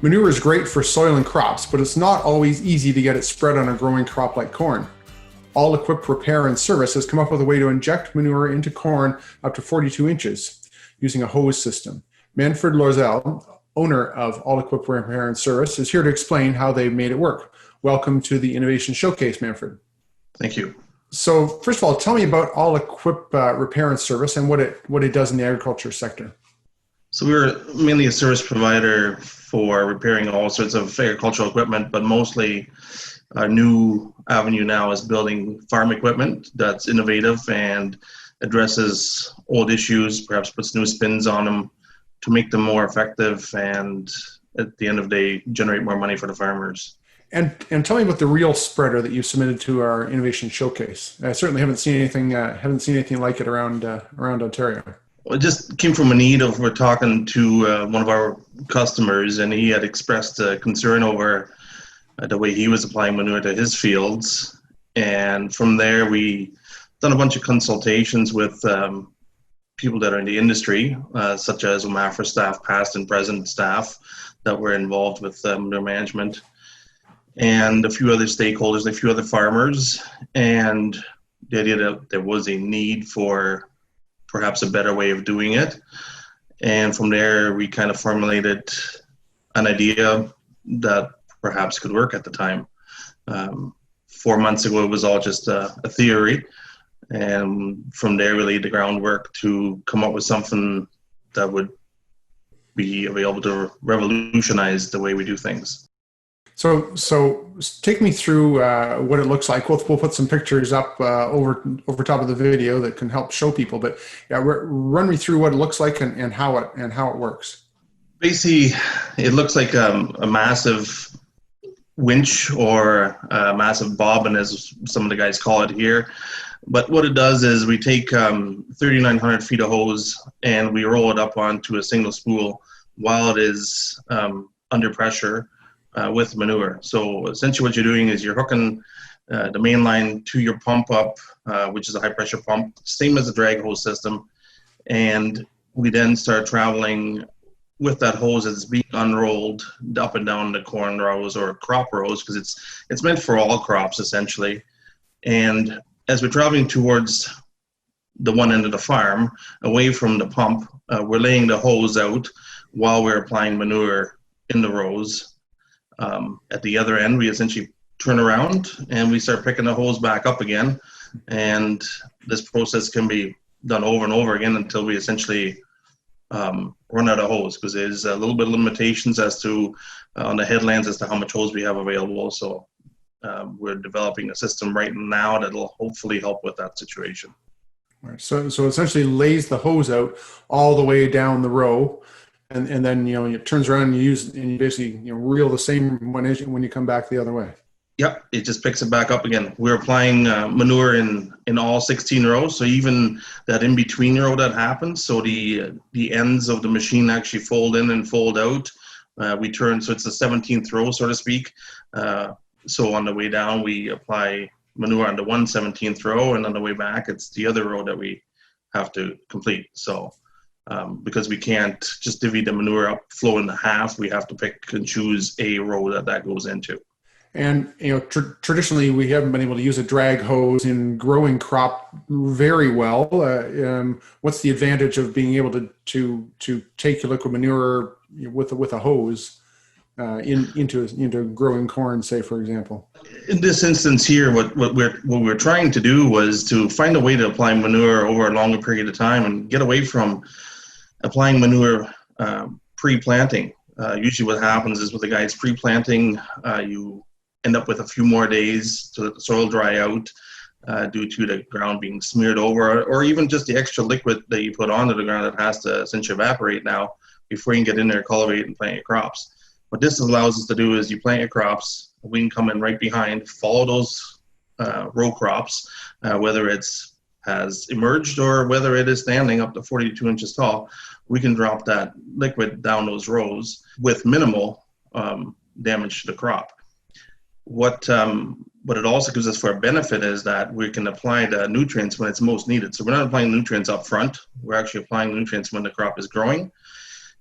Manure is great for soil and crops, but it's not always easy to get it spread on a growing crop like corn. Allequip Repair and Service has come up with a way to inject manure into corn up to 42 inches using a hose system. Manfred Lorzell, owner of Allequip Repair and Service, is here to explain how they made it work. Welcome to the Innovation Showcase, Manfred. Thank you. So first of all, tell me about Allequip Repair and Service and what it does in the agriculture sector. So we're mainly a service provider for repairing all sorts of agricultural equipment, but mostly our new avenue now is building farm equipment that's innovative and addresses old issues, perhaps puts new spins on them to make them more effective and at the end of the day, generate more money for the farmers. And tell me about the reel spreader that you submitted to our Innovation Showcase. I certainly haven't seen anything like it around Ontario. Well, it just came from a need of we're talking to one of our customers, and he had expressed a concern over the way he was applying manure to his fields. And from there, we done a bunch of consultations with people that are in the industry, such as OMAFRA staff, past and present staff that were involved with manure management, and a few other stakeholders, a few other farmers, and the idea that there was a need for perhaps a better way of doing it. And from there, we kind of formulated an idea that perhaps could work at the time. 4 months ago, it was all just a theory. And from there, we laid the groundwork to come up with something that would be able to revolutionize the way we do things. So take me through what it looks like. We'll put some pictures up over top of the video that can help show people. But yeah, run me through what it looks like and how it works. Basically, it looks like a massive winch or a massive bobbin, as some of the guys call it here. But what it does is we take 3,900 feet of hose and we roll it up onto a single spool while it is under pressure. With manure. So essentially what you're doing is you're hooking the main line to your pump up, which is a high pressure pump, same as the drag hose system. And we then start traveling with that hose as it's being unrolled up and down the corn rows or crop rows, because it's meant for all crops essentially. And as we're traveling towards the one end of the farm, away from the pump, we're laying the hose out while we're applying manure in the rows. At the other end, we essentially turn around and we start picking the hose back up again. And this process can be done over and over again until we essentially run out of hose, because there's a little bit of limitations as to on the headlands as to how much hose we have available. So we're developing a system right now that'll hopefully help with that situation. Right. So essentially lays the hose out all the way down the row. And then, it turns around and you basically, reel the same when you come back the other way. Yep, it just picks it back up again. We're applying manure in all 16 rows, so even that in-between row that happens, so the ends of the machine actually fold in and fold out. We turn, so it's the 17th row, so to speak. So on the way down, we apply manure on the 1/17th row, and on the way back, it's the other row that we have to complete. So because we can't just divvy the manure up, flow in the half, we have to pick and choose a row that goes into. And traditionally, we haven't been able to use a drag hose in growing crop very well. What's the advantage of being able to take your liquid manure with a hose into growing corn, say, for example? In this instance here, what we're trying to do was to find a way to apply manure over a longer period of time and get away from applying manure pre-planting. Usually what happens is with the guys pre-planting, you end up with a few more days to let the soil dry out due to the ground being smeared over, or even just the extra liquid that you put onto the ground that has to essentially evaporate now before you can get in there, cultivate, and plant your crops. What this allows us to do is you plant your crops, we can come in right behind, follow those row crops, whether it's has emerged or whether it is standing up to 42 inches tall. We can drop that liquid down those rows with minimal damage to the crop. What it also gives us for a benefit is that we can apply the nutrients when it's most needed. So we're not applying nutrients up front. We're actually applying nutrients when the crop is growing.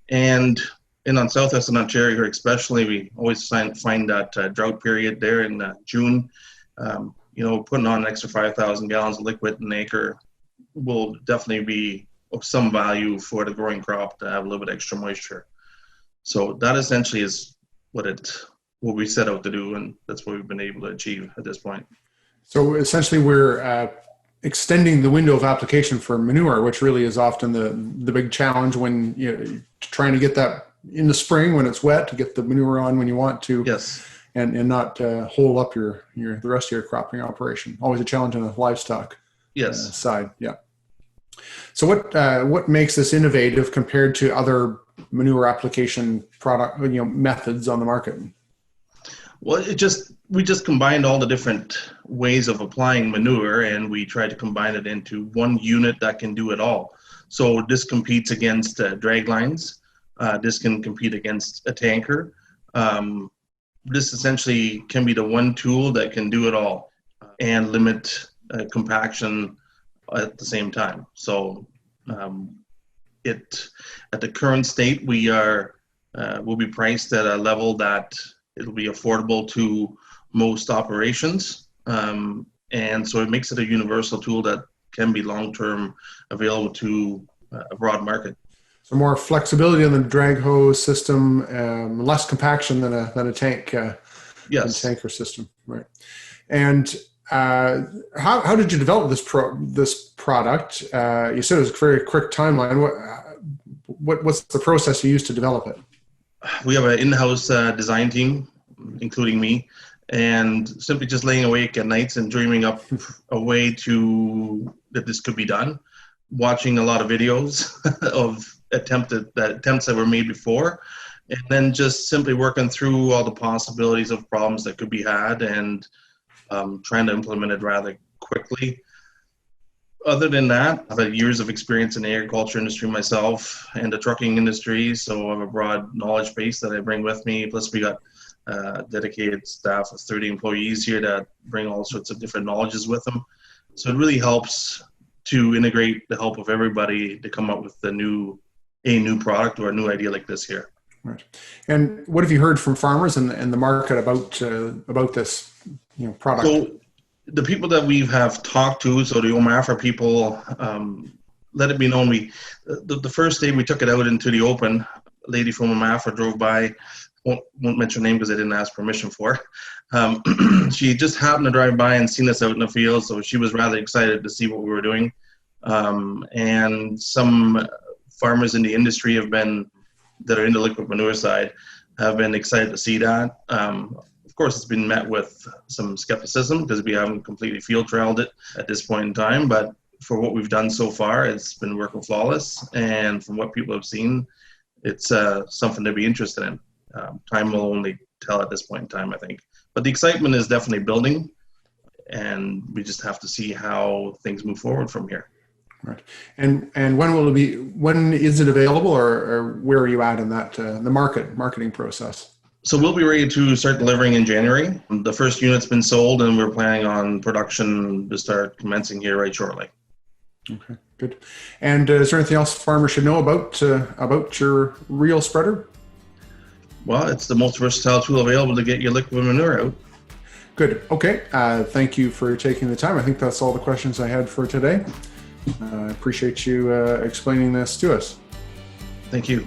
And And on southwestern Ontario here especially, we always find that drought period there in June. Putting on an extra 5,000 gallons of liquid an acre will definitely be of some value for the growing crop to have a little bit extra moisture. So that essentially is what we set out to do, and that's what we've been able to achieve at this point. So essentially we're extending the window of application for manure, which really is often the big challenge when you're trying to get that in the spring when it's wet, to get the manure on when you want to. Yes. And not hole up the rest of your cropping operation. Always a challenge on the livestock side. Yeah. So what makes this innovative compared to other manure application methods on the market? Well, we just combined all the different ways of applying manure, and we tried to combine it into one unit that can do it all. So this competes against drag lines. This can compete against a tanker. This essentially can be the one tool that can do it all and limit compaction at the same time. So at the current state, will be priced at a level that it'll be affordable to most operations. And so it makes it a universal tool that can be long-term available to a broad market. So more flexibility on the drag hose system, less compaction than a tank, yes, tanker system, right? And how did you develop this product? You said it was a very quick timeline. What's the process you used to develop it? We have an in-house design team, including me, and simply just laying awake at nights and dreaming up a way that this could be done. Watching a lot of videos of attempts that were made before, and then just simply working through all the possibilities of problems that could be had, and trying to implement it rather quickly. Other than that, I've had years of experience in the agriculture industry myself and the trucking industry, so I have a broad knowledge base that I bring with me. Plus, we got dedicated staff of 30 employees here that bring all sorts of different knowledges with them. So it really helps to integrate the help of everybody to come up with a new product or a new idea like this here. Right. And what have you heard from farmers and the market about this product? So the people that we have talked to, so the OMAFRA people, let it be known, the first day we took it out into the open, a lady from OMAFRA drove by, won't mention her name because I didn't ask permission for. She just happened to drive by and seen us out in the field, so she was rather excited to see what we were doing. And some farmers in the industry that are in the liquid manure side have been excited to see that. Of course, it's been met with some skepticism because we haven't completely field trialed it at this point in time, but for what we've done so far, it's been working flawless. And from what people have seen, it's something to be interested in. Time will only tell at this point in time, I think. But the excitement is definitely building, and we just have to see how things move forward from here. Right. And when is it available, or where are you at in that, the marketing process? So we'll be ready to start delivering in January. The first unit's been sold, and we're planning on production to start commencing here right shortly. Okay, good. And is there anything else farmers should know about your reel spreader? Well, it's the most versatile tool available to get your liquid manure out. Good. Okay. Thank you for taking the time. I think that's all the questions I had for today. I appreciate you explaining this to us. Thank you.